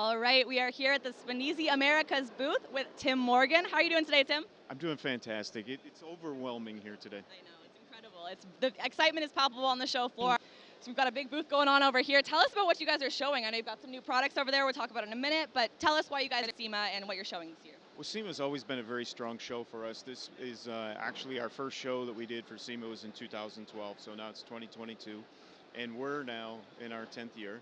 All right, we are here at the Spanesi Americas booth with Tim Morgan. How are you doing today, Tim? I'm doing fantastic. It's overwhelming here today. I know, it's incredible. The excitement is palpable on the show floor. So we've got a big booth going on over here. Tell us about what you guys are showing. I know you've got some new products over there. We'll talk about it in a minute, but tell us why you guys are at SEMA and what you're showing this year. Well, SEMA's always been a very strong show for us. This is actually our first show that we did for SEMA was in 2012, so now it's 2022, and we're now in our 10th year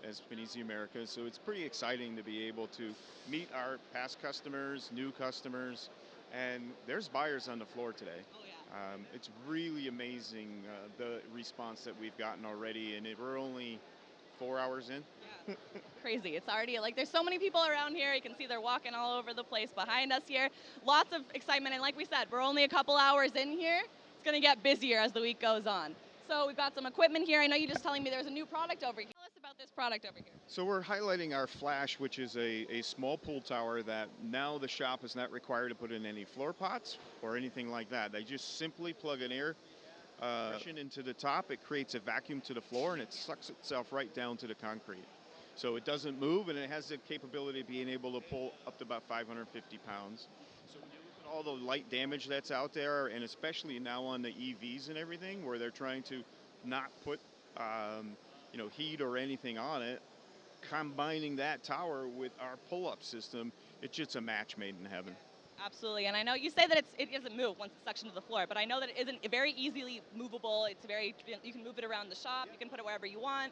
as Spanesi America. So it's pretty exciting to be able to meet our past customers, new customers, and there's buyers on the floor today. Oh, yeah. It's really amazing the response that we've gotten already, and we're only 4 hours in. Yeah. Crazy. It's already like there's so many people around here. You can see they're walking all over the place behind us here. Lots of excitement, and like we said, we're only a couple hours in here. It's going to get busier as the week goes on. So we've got some equipment here. I know you're just telling me there's a new product over here. Tell us about this product over here. So we're highlighting our Flash, which is a small pool tower that now the shop is not required to put in any floor pots or anything like that. They just simply plug an air into the top. It creates a vacuum to the floor, and it sucks itself right down to the concrete. So it doesn't move, and it has the capability of being able to pull up to about 550 pounds. So when you look at all the light damage that's out there, and especially now on the EVs and everything, where they're trying to not put heat or anything on it, combining that tower with our pull-up system, it's just a match made in heaven. Absolutely, and I know you say that it doesn't move once it's sectioned to the floor, but I know that it isn't very easily movable. You can move it around the shop, you can put it wherever you want.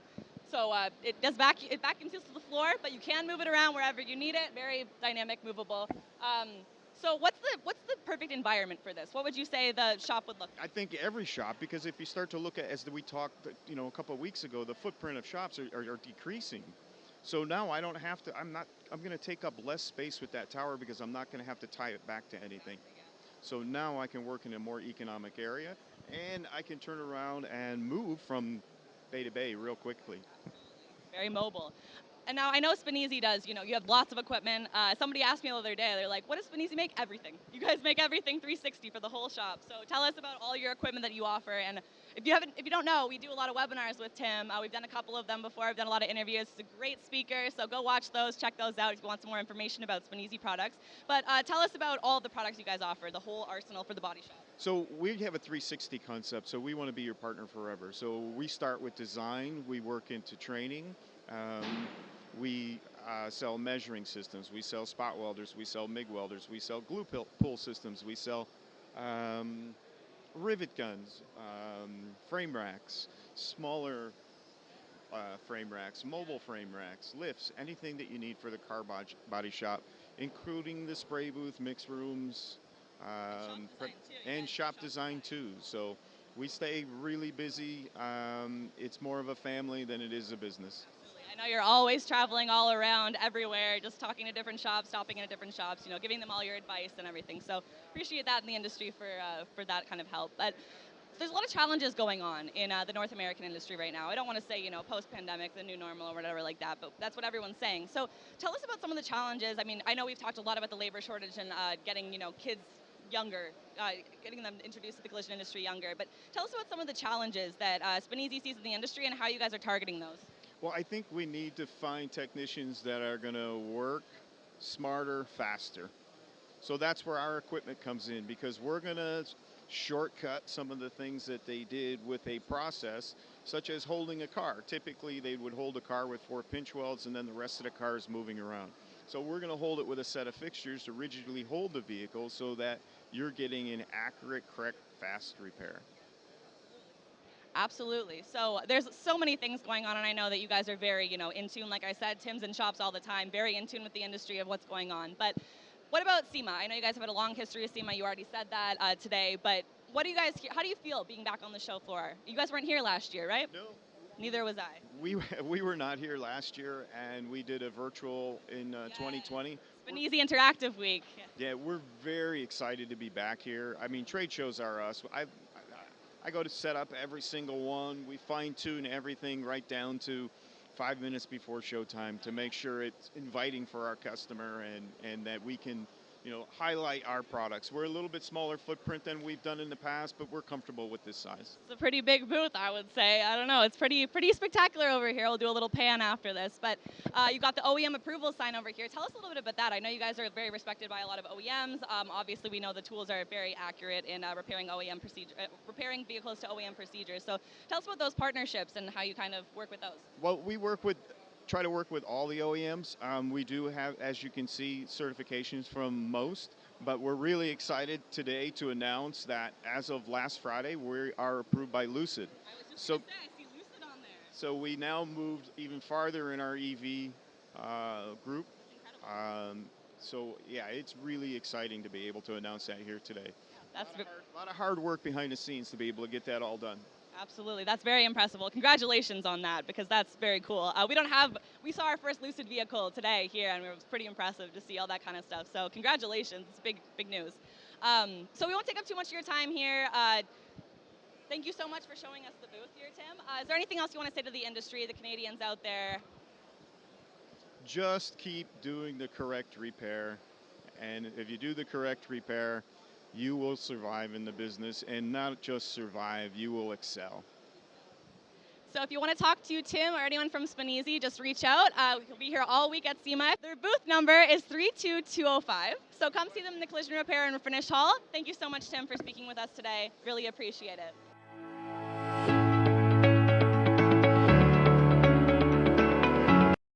So it vacuums to the floor, but you can move it around wherever you need it. Very dynamic, movable. So what's the perfect environment for this? What would you say the shop would look like? I think every shop, because if you start to look at, as we talked, a couple of weeks ago, the footprint of shops are decreasing. So now I don't have to. I'm going to take up less space with that tower because I'm not going to have to tie it back to anything. So now I can work in a more economic area, and I can turn around and move from bay to bay real quickly. Very mobile. And now I know Spanesi does, you have lots of equipment. Somebody asked me the other day, they're like, what does Spanesi make? Everything. You guys make everything 360 for the whole shop. So tell us about all your equipment that you offer. And if you don't know, we do a lot of webinars with Tim. We've done a couple of them before. I've done a lot of interviews. He's a great speaker. So go watch those, check those out if you want some more information about Spanesi products. But tell us about all the products you guys offer, the whole arsenal for the body shop. So we have a 360 concept, so we want to be your partner forever. So we start with design, we work into training, we sell measuring systems, we sell spot welders, we sell MIG welders, we sell glue pull systems, we sell rivet guns, frame racks, smaller frame racks, mobile frame racks, lifts, anything that you need for the car body shop, including the spray booth, mix rooms, and shop design too. So we stay really busy. It's more of a family than it is a business. Absolutely. I know you're always traveling all around everywhere, just talking to different shops, stopping in at different shops, giving them all your advice and everything. So appreciate that in the industry for that kind of help. But there's a lot of challenges going on in the North American industry right now. I don't want to say, post-pandemic, the new normal or whatever like that, but that's what everyone's saying. So tell us about some of the challenges. I mean, I know we've talked a lot about the labor shortage and getting, kids younger, getting them introduced to the collision industry younger. But tell us about some of the challenges that Spanesi sees in the industry and how you guys are targeting those. Well, I think we need to find technicians that are going to work smarter, faster. So that's where our equipment comes in, because we're going to shortcut some of the things that they did with a process, such as holding a car. Typically, they would hold a car with 4 pinch welds, and then the rest of the car is moving around. So we're going to hold it with a set of fixtures to rigidly hold the vehicle so that you're getting an accurate, correct, fast repair. Absolutely. So there's so many things going on, and I know that you guys are very, in tune. Like I said, Tim's in shops all the time, very in tune with the industry of what's going on. But what about SEMA? I know you guys have had a long history of SEMA. You already said that today. But how do you feel being back on the show floor? You guys weren't here last year, right? No. Neither was I. We were not here last year, and we did a virtual in 2020. Spanesi Interactive Week. Yeah, we're very excited to be back here. I mean, trade shows are us. I go to set up every single one. We fine-tune everything right down to 5 minutes before showtime to make sure it's inviting for our customer and that we can, highlight our products. We're a little bit smaller footprint than we've done in the past, but we're comfortable with this size. It's a pretty big booth, I would say. I don't know. It's pretty spectacular over here. We'll do a little pan after this. But you got the OEM approval sign over here. Tell us a little bit about that. I know you guys are very respected by a lot of OEMs. Obviously, we know the tools are very accurate in repairing repairing vehicles to OEM procedures. So tell us about those partnerships and how you kind of work with those. Well, try to work with all the OEMs. We do have, as you can see, certifications from most, but we're really excited today to announce that as of last Friday, we are approved by Lucid. I was just going to say, I see Lucid on there. So we now moved even farther in our EV group. So yeah, it's really exciting to be able to announce that here today. Yeah, a lot of hard work behind the scenes to be able to get that all done. Absolutely, that's very impressive. Well, congratulations on that, because that's very cool. We saw our first Lucid vehicle today here, and it was pretty impressive to see all that kind of stuff. So congratulations, it's big news. So we won't take up too much of your time here. Thank you so much for showing us the booth here, Tim. Is there anything else you want to say to the industry, the Canadians out there? Just keep doing the correct repair, and if you do the correct repair, you will survive in the business, and not just survive, you will excel. So if you want to talk to Tim or anyone from Spanesi, just reach out. We'll be here all week at SEMA. Their booth number is 32205. So come see them in the Collision Repair and Refinish Hall. Thank you so much, Tim, for speaking with us today. Really appreciate it.